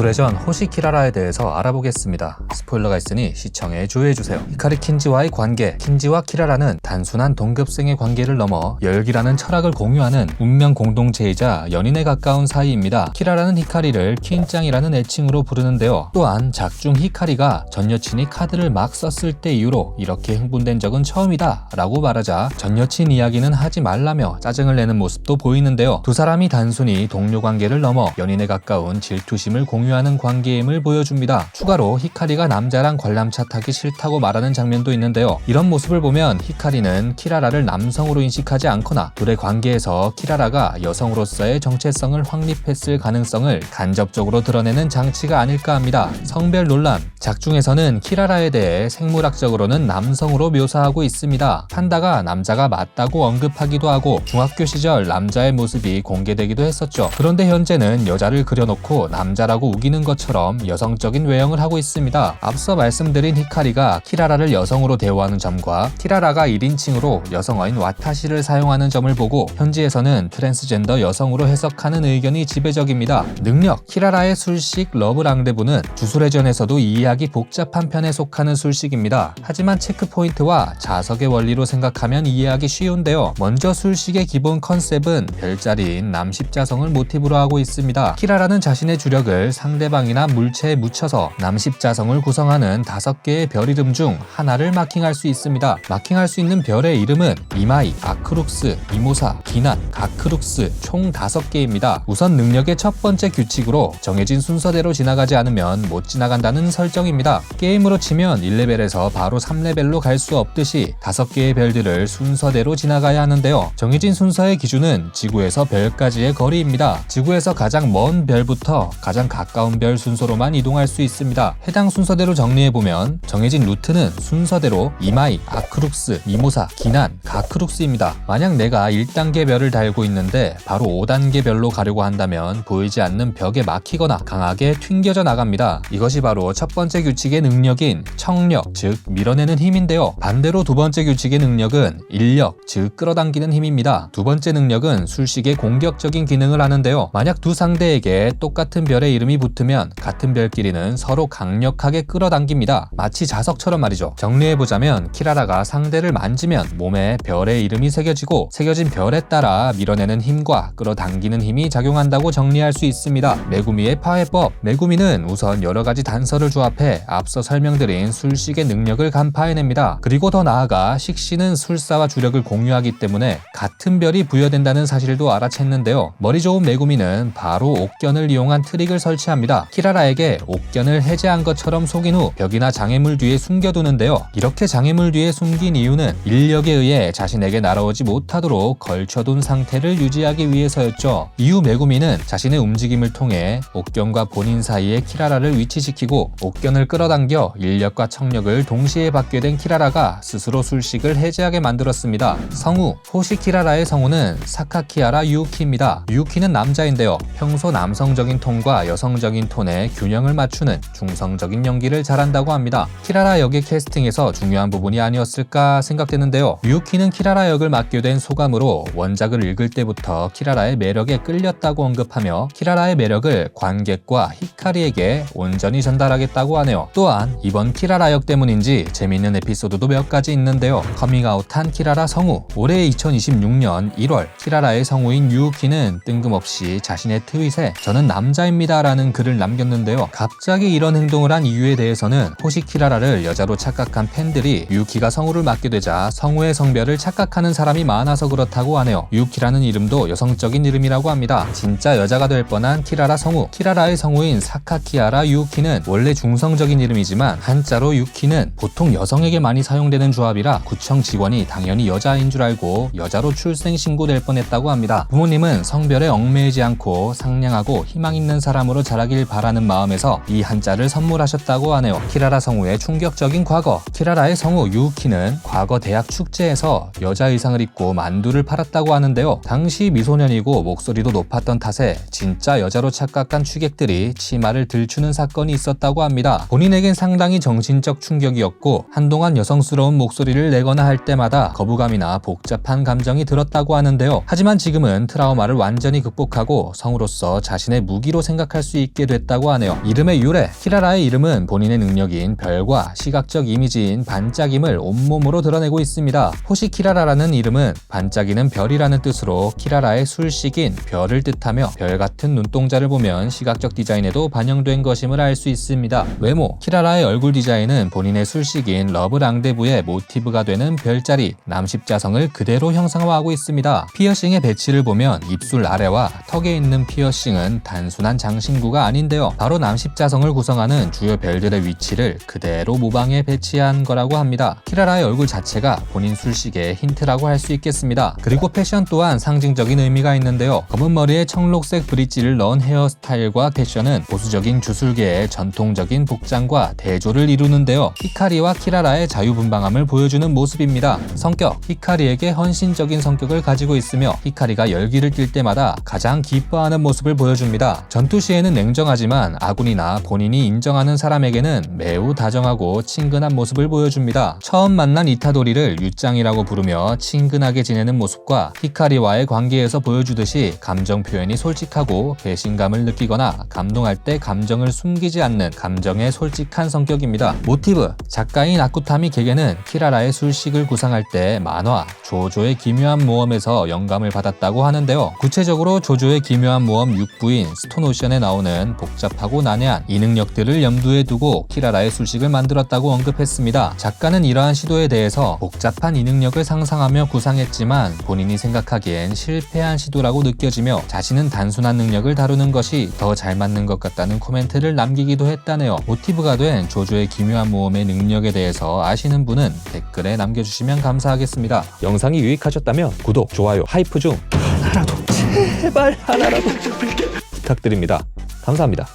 주술회전 호시 키라라에 대해서 알아보겠습니다. 스포일러가 있으니 시청에 주의해주세요. 히카리 킨지와의 관계, 킨지와 키라라는 단순한 동급생의 관계를 넘어 열기라는 철학을 공유하는 운명 공동체이자 연인에 가까운 사이입니다. 키라라는 히카리를 킨짱이라는 애칭으로 부르는데요. 또한 작중 히카리가 전 여친이 카드를 막 썼을 때 이후로 이렇게 흥분된 적은 처음이다 라고 말하자 전 여친 이야기는 하지 말라며 짜증을 내는 모습도 보이는데요. 두 사람이 단순히 동료 관계를 넘어 연인에 가까운 질투심을 공유하는 관계임을 보여줍니다. 추가로 히카리가 남자랑 관람차 타기 싫다고 말하는 장면도 있는데요. 이런 모습을 보면 히카리는 키라라를 남성으로 인식하지 않거나 둘의 관계에서 키라라가 여성으로서의 정체성을 확립했을 가능성을 간접적으로 드러내는 장치가 아닐까 합니다. 성별 논란, 작중에서는 키라라에 대해 생물학적으로는 남성으로 묘사하고 있습니다. 판다가 남자가 맞다고 언급하기도 하고 중학교 시절 남자의 모습이 공개되기도 했었죠. 그런데 현재는 여자를 그려놓고 남자라고 우기는 것처럼 여성적인 외형을 하고 있습니다. 앞서 말씀드린 히카리가 키라라를 여성으로 대우하는 점과 키라라가 1인칭으로 여성어인 와타시를 사용하는 점을 보고 현지에서는 트랜스젠더 여성으로 해석하는 의견이 지배적입니다. 능력, 키라라의 술식 러브랑데부는 주술회전에서도 이해하기 복잡한 편에 속하는 술식입니다. 하지만 체크포인트와 자석의 원리로 생각하면 이해하기 쉬운데요. 먼저 술식의 기본 컨셉은 별자리인 남십자성을 모티브로 하고 있습니다. 키라라는 자신의 주력을 상대방이나 물체에 묻혀서 남십자성을 구성하는 5개의 별 이름 중 하나를 마킹할 수 있습니다. 마킹할 수 있는 별의 이름은 이마이, 아크룩스, 미모사, 기난, 가크룩스 총 5개입니다. 우선 능력의 첫 번째 규칙으로 정해진 순서대로 지나가지 않으면 못 지나간다는 설정입니다. 게임으로 치면 1레벨에서 바로 3레벨로 갈 수 없듯이 5개의 별들을 순서대로 지나가야 하는데요. 정해진 순서의 기준은 지구에서 별까지의 거리입니다. 지구에서 가장 먼 별부터 가장 가까운 별 순서로만 이동할 수 있습니다. 해당 순서대로 정리해보면 정해진 루트는 순서대로 이마이, 아크룩스, 미모사, 기난, 가크룩스입니다. 만약 내가 1단계 별을 달고 있는데 바로 5단계 별로 가려고 한다면 보이지 않는 벽에 막히거나 강하게 튕겨져 나갑니다. 이것이 바로 첫 번째 규칙의 능력인 청력, 즉 밀어내는 힘인데요. 반대로 두 번째 규칙의 능력은 인력, 즉 끌어당기는 힘입니다. 두 번째 능력은 술식의 공격적인 기능을 하는데요. 만약 두 상대에게 똑같은 별의 이름이 붙으면 같은 별끼리는 서로 강력하게 끌어당깁니다. 마치 자석처럼 말이죠. 정리해보자면 키라라가 상대를 만지면 몸에 별의 이름이 새겨지고 새겨진 별에 따라 밀어내는 힘과 끌어당기는 힘이 작용한다고 정리할 수 있습니다. 메구미의 파해법, 메구미는 우선 여러가지 단서를 조합해 앞서 설명드린 술식의 능력을 간파해냅니다. 그리고 더 나아가 식신은 술사와 주력을 공유하기 때문에 같은 별이 부여된다는 사실도 알아챘는데요. 머리 좋은 메구미는 바로 옥견을 이용한 트릭을 설치합니다. 키라라에게 옥견을 해제한 것처럼 속인 후 벽이나 장애물 뒤에 숨겨두는데요. 이렇게 장애물 뒤에 숨긴 이유는 인력에 의해 자신에게 날아오지 못하도록 걸쳐둔 상태를 유지하기 위해서였죠. 이후 메구미는 자신의 움직임을 통해 옥견과 본인 사이에 키라라를 위치시키고 옥견을 끌어당겨 인력과 청력을 동시에 받게 된 키라라가 스스로 술식을 해제하게 만들었습니다. 성우, 호시 키라라의 성우는 사카키하라 유우키입니다. 유우키는 남자인데요. 평소 남성적인 톤과 여성적인 톤의 균형을 맞추는 중성적인 연기를 잘한다고 합니다. 키라라 역의 캐스팅에서 중요한 부분이 아니었을까 생각되는데요. 유우키는 키라라 역을 맡게 된 소감으로 원작을 읽을 때부터 키라라의 매력에 끌렸다고 언급하며 키라라의 매력을 관객과 히카리에게 온전히 전달하겠다고 하네요. 또한 이번 키라라 역 때문인지 재미있는 에피소드도 몇 가지 있는데요. 커밍아웃한 키라라 성우, 올해 2026년 1월 키라라의 성우인 유우키는 뜬금없이 자신의 트윗에 저는 남자입니다 라는 글을 남겼는데요. 갑자기 이런 행동을 한 이유에 대해서는 호시 키라라를 여자로 착각한 팬들이 유우키가 성우를 맡게 되자 성우의 성별을 착각하는 사람이 많아서 그렇다고 하네요. 유우키라는 이름도 여성적인 이름이라고 합니다. 진짜 여자가 될 뻔한 키라라 성우, 키라라의 성우인 사카키하라 유우키는 원래 중성적인 이름이지만 한자로 유키는 보통 여성에게 많이 사용되는 조합이라 구청 직원이 당연히 여자인 줄 알고 여자로 출생 신고될 뻔했다고 합니다. 부모님은 성별에 얽매이지 않고 상냥하고 희망 있는 사람으로 자라길 바라는 마음에서 이 한자를 선물하셨다고 하네요. 키라라 성우의 충격적인 과거, 키라라의 성우 유우키는 과거 대학 축제에서 여자 의상을 입고 만두를 팔았다고 하는데요. 당시 미소년이고 목소리도 높았던 탓에 진짜 여자로 착각한 취객들이 치마를 들추는 사건이 있었다고 합니다. 본인에겐 상당히 정신적 충격이었고 한동안 여성스러운 목소리를 내거나 할 때마다 거부감이나 복잡한 감정이 들었다고 하는데요. 하지만 지금은 트라우마를 완전히 극복하고 성우로서 자신의 무기로 생각할 수 있게 있게 됐다고 하네요. 이름의 유래, 키라라의 이름은 본인의 능력인 별과 시각적 이미지인 반짝임을 온몸으로 드러내고 있습니다. 호시 키라라라는 이름은 반짝이는 별이라는 뜻으로 키라라의 술식인 별을 뜻하며 별 같은 눈동자를 보면 시각적 디자인에도 반영된 것임을 알 수 있습니다. 외모, 키라라의 얼굴 디자인은 본인의 술식인 러브랑데부의 모티브가 되는 별자리, 남십자성을 그대로 형상화하고 있습니다. 피어싱의 배치를 보면 입술 아래와 턱에 있는 피어싱은 단순한 장신구가 아닌데요. 바로 남십자성을 구성하는 주요 별들의 위치를 그대로 모방해 배치한 거라고 합니다. 키라라의 얼굴 자체가 본인 술식의 힌트라고 할 수 있겠습니다. 그리고 패션 또한 상징적인 의미가 있는데요. 검은 머리에 청록색 브릿지를 넣은 헤어스타일과 패션은 보수적인 주술계의 전통적인 복장과 대조를 이루는데요. 히카리와 키라라의 자유분방함을 보여주는 모습입니다. 성격, 히카리에게 헌신적인 성격을 가지고 있으며 히카리가 열기를 띌 때마다 가장 기뻐하는 모습을 보여줍니다. 전투 시에는 냉정하지만 아군이나 본인이 인정하는 사람에게는 매우 다정하고 친근한 모습을 보여줍니다. 처음 만난 이타도리를 유짱이라고 부르며 친근하게 지내는 모습과 히카리와의 관계에서 보여주듯이 감정 표현이 솔직하고 배신감을 느끼거나 감동할 때 감정을 숨기지 않는 감정에 솔직한 성격입니다. 모티브, 작가인 아쿠타미 게게는 키라라의 술식을 구상할 때 만화 조조의 기묘한 모험에서 영감을 받았다고 하는데요. 구체적으로 조조의 기묘한 모험 6부인 스톤오션에 나오는 복잡하고 난해한 이 능력들을 염두에 두고 키라라의 술식을 만들었다고 언급했습니다. 작가는 이러한 시도에 대해서 복잡한 이 능력을 상상하며 구상했지만 본인이 생각하기엔 실패한 시도라고 느껴지며 자신은 단순한 능력을 다루는 것이 더 잘 맞는 것 같다는 코멘트를 남기기도 했다네요. 모티브가 된 조조의 기묘한 모험의 능력에 대해서 아시는 분은 댓글에 남겨주시면 감사하겠습니다. 영상이 유익하셨다면 구독, 좋아요, 하이프 중 하나라도 제발 하나라도 부탁드립니다. 감사합니다.